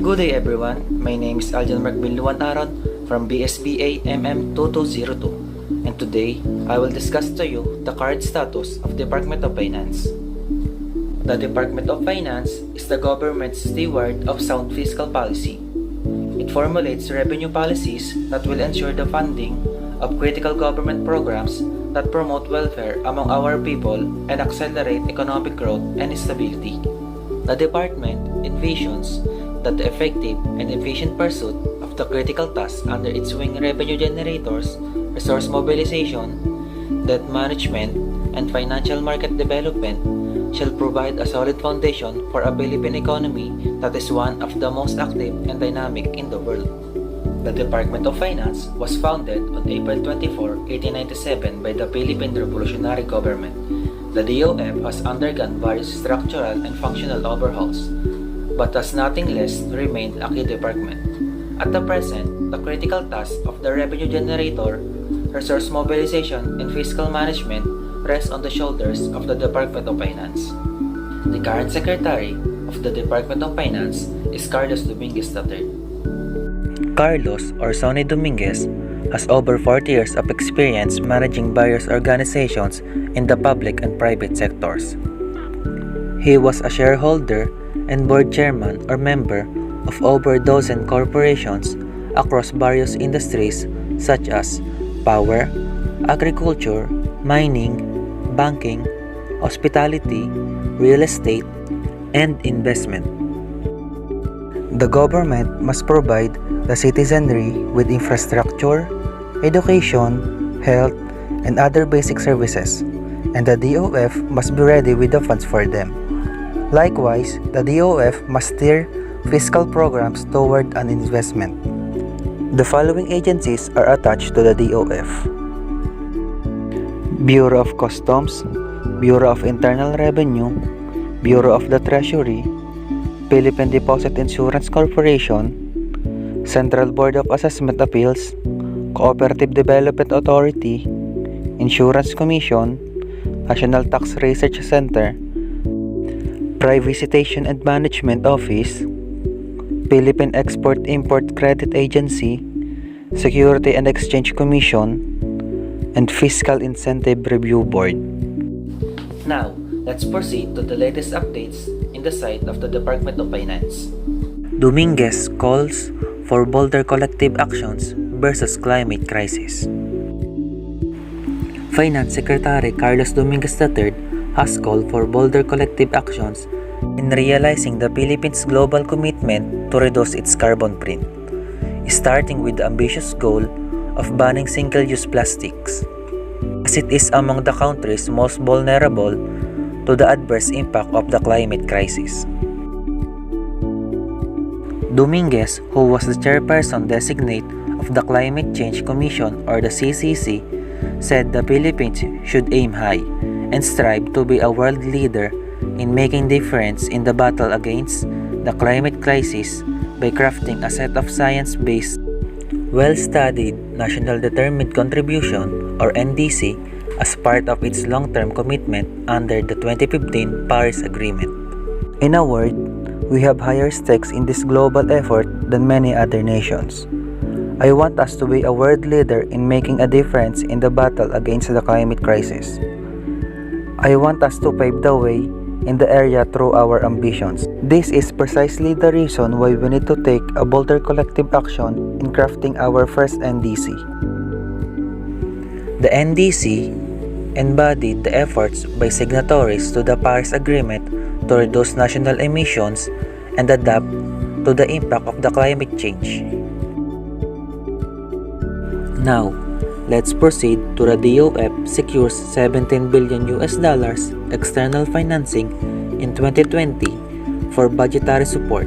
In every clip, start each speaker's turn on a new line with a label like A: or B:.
A: Good day everyone, my name is Aljan Markbilluan Aron from BSBA MM2202 and today I will discuss to you the current status of Department of Finance. The Department of Finance is the government's steward of sound fiscal policy. It formulates revenue policies that will ensure the funding of critical government programs that promote welfare among our people and accelerate economic growth and stability. The department envisions that the effective and efficient pursuit of the critical tasks under its wing revenue generators, resource mobilization, debt management, and financial market development shall provide a solid foundation for a Philippine economy that is one of the most active and dynamic in the world. The Department of Finance was founded on April 24, 1897 by the Philippine Revolutionary Government. The DOF has undergone various structural and functional overhauls, but has nothing less remained a key department. At the present, the critical tasks of the revenue generator, resource mobilization, and fiscal management rest on the shoulders of the Department of Finance. The current Secretary of the Department of Finance is Carlos Dominguez III. Carlos, or Sonny Dominguez, has over 40 years of experience managing various organizations in the public and private sectors. He was a shareholder and board chairman or member of over a dozen corporations across various industries such as power, agriculture, mining, banking, hospitality, real estate, and investment. The government must provide the citizenry with infrastructure, education, health, and other basic services, and the DOF must be ready with the funds for them. Likewise, the DOF must steer fiscal programs toward an investment. The following agencies are attached to the DOF: Bureau of Customs, Bureau of Internal Revenue, Bureau of the Treasury, Philippine Deposit Insurance Corporation, Central Board of Assessment Appeals, Cooperative Development Authority, Insurance Commission, National Tax Research Center, Privatization and Management Office, Philippine Export-Import Credit Agency, Security and Exchange Commission, and Fiscal Incentive Review Board. Now, let's proceed to the latest updates in the site of the Department of Finance. Dominguez calls for bolder collective actions versus climate crisis. Finance Secretary Carlos Dominguez III has called for bolder collective actions in realizing the Philippines' global commitment to reduce its carbon print, starting with the ambitious goal of banning single-use plastics, as it is among the countries most vulnerable to the adverse impact of the climate crisis. Dominguez, who was the chairperson designate of the Climate Change Commission or the CCC, said the Philippines should aim high and strive to be a world leader in making difference in the battle against the climate crisis by crafting a set of science-based, well-studied National Determined Contribution or NDC as part of its long-term commitment under the 2015 Paris Agreement. In a word, we have higher stakes in this global effort than many other nations. I want us to be a world leader in making a difference in the battle against the climate crisis. I want us to pave the way in the area through our ambitions. This is precisely the reason why we need to take a bolder collective action in crafting our first NDC. The NDC embodied the efforts by signatories to the Paris Agreement to reduce national emissions and adapt to the impact of the climate change. Now, let's proceed to the DOF secures $17 billion external financing in 2020 for budgetary support.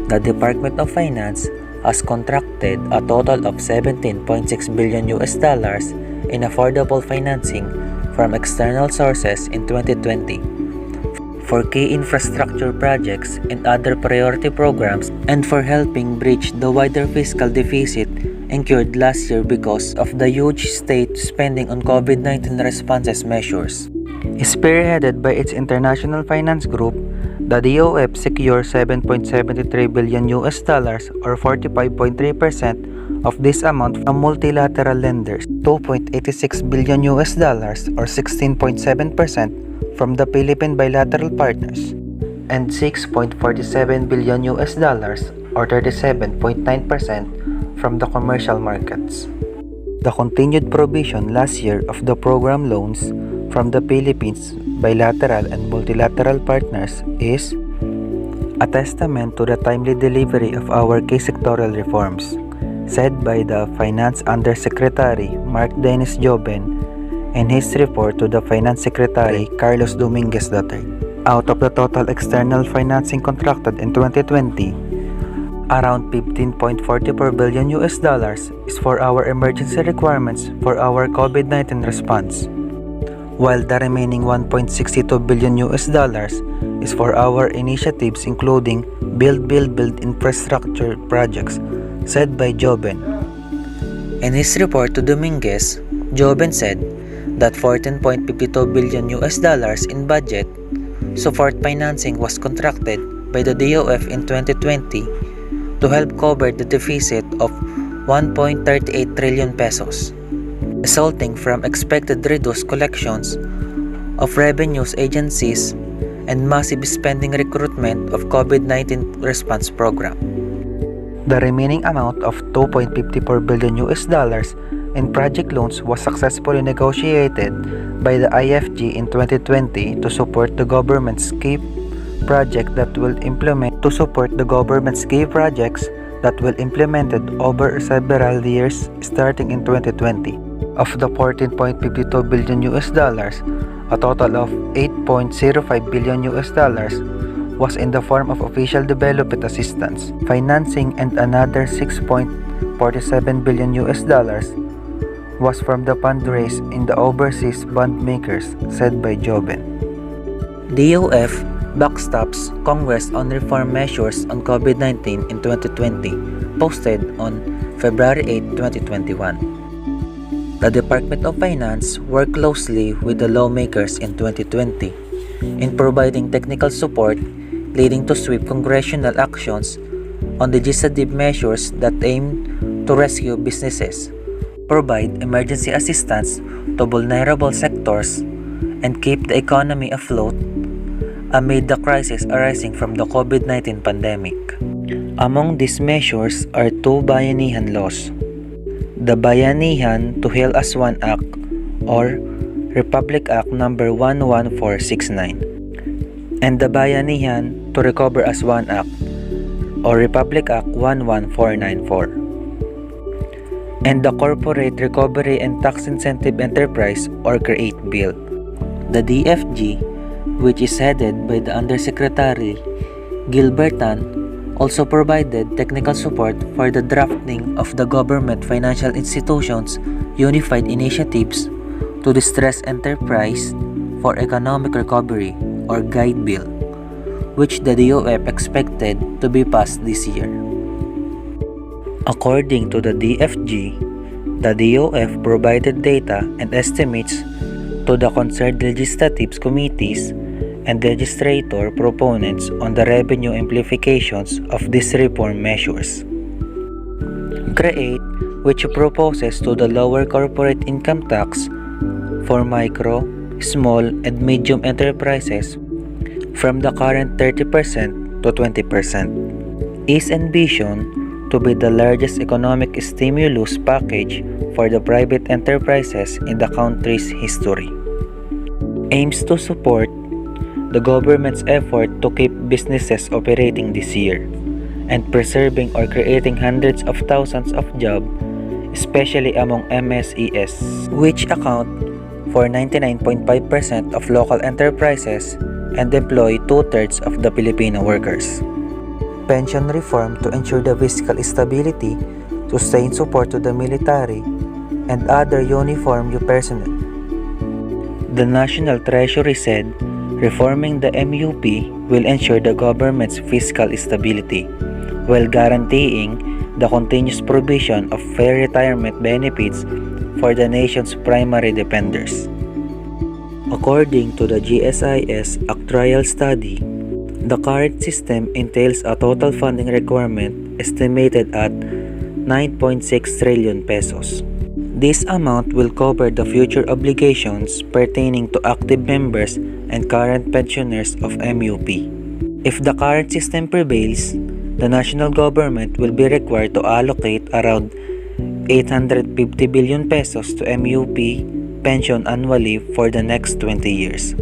A: The Department of Finance has contracted a total of $17.6 billion in affordable financing from external sources in 2020 for key infrastructure projects and other priority programs and for helping bridge the wider fiscal deficit incurred last year because of the huge state spending on COVID-19 responses measures. Spearheaded by its international finance group, the DOF secured 7.73 billion US dollars or 45.3% of this amount from multilateral lenders, 2.86 billion US dollars or 16.7% from the Philippine bilateral partners, and 6.47 billion US dollars or 37.9% from the commercial markets. The continued provision last year of the program loans from the Philippines bilateral and multilateral partners is a testament to the timely delivery of our key sectoral reforms, said by the Finance Undersecretary Mark Dennis Joben in his report to the Finance Secretary Carlos Dominguez III. Out of the total external financing contracted in 2020, around 15.44 billion US dollars is for our emergency requirements for our COVID-19 response, while the remaining 1.62 billion US dollars is for our initiatives including build infrastructure projects, said by Joben. In his report to Dominguez, Joben said that 14.52 billion US dollars in budget support financing was contracted by the DOF in 2020 to help cover the deficit of 1.38 trillion pesos, resulting from expected reduced collections of revenues agencies and massive spending recruitment of COVID-19 response program. The remaining amount of 2.54 billion US dollars in project loans was successfully negotiated by the IFG in 2020 to support the government's key projects that will implemented over several years starting in 2020. Of the 14.52 billion US dollars, a total of 8.05 billion US dollars was in the form of official development assistance, financing, and another 6.47 billion US dollars was from the fundraise in the overseas bond makers, said by Joben. DOF backstops Congress on reform measures on COVID-19 in 2020, posted on February 8, 2021. The Department of Finance worked closely with the lawmakers in 2020 in providing technical support leading to swift congressional actions on legislative measures that aim to rescue businesses, provide emergency assistance to vulnerable sectors, and keep the economy afloat amid the crisis arising from the COVID-19 pandemic. Among these measures are two Bayanihan laws: the Bayanihan to Heal as One Act or Republic Act No. 11469 and the Bayanihan to Recover as One Act or Republic Act 11494, and the Corporate Recovery and Tax Incentive Enterprise or CREATE Bill. The DFG, which is headed by the Undersecretary Gilbert Tan, also provided technical support for the drafting of the Government Financial Institutions Unified Initiatives to Distress Enterprise for Economic Recovery or GUIDE Bill, which the DOF expected to be passed this year. According to the DFG, the DOF provided data and estimates to the concerned legislative committees and legislator proponents on the revenue implications of these reform measures. CREATE, which proposes to the lower corporate income tax for micro, small, and medium enterprises from the current 30% to 20%, is envisioned to be the largest economic stimulus package for the private enterprises in the country's history. Aims to support the government's effort to keep businesses operating this year and preserving or creating hundreds of thousands of jobs, especially among MSEs, which account for 99.5% of local enterprises and employ 2/3 of the Filipino workers. Pension reform to ensure the fiscal stability, sustain support to the military, and other uniformed personnel. The National Treasury said reforming the MUP will ensure the government's fiscal stability, while guaranteeing the continuous provision of fair retirement benefits for the nation's primary dependents. According to the GSIS actuarial study, The current system entails a total funding requirement estimated at 9.6 trillion pesos. This amount will cover the future obligations pertaining to active members and current pensioners of MUP. If the current system prevails, the national government will be required to allocate around 850 billion pesos to MUP pension annually for the next 20 years.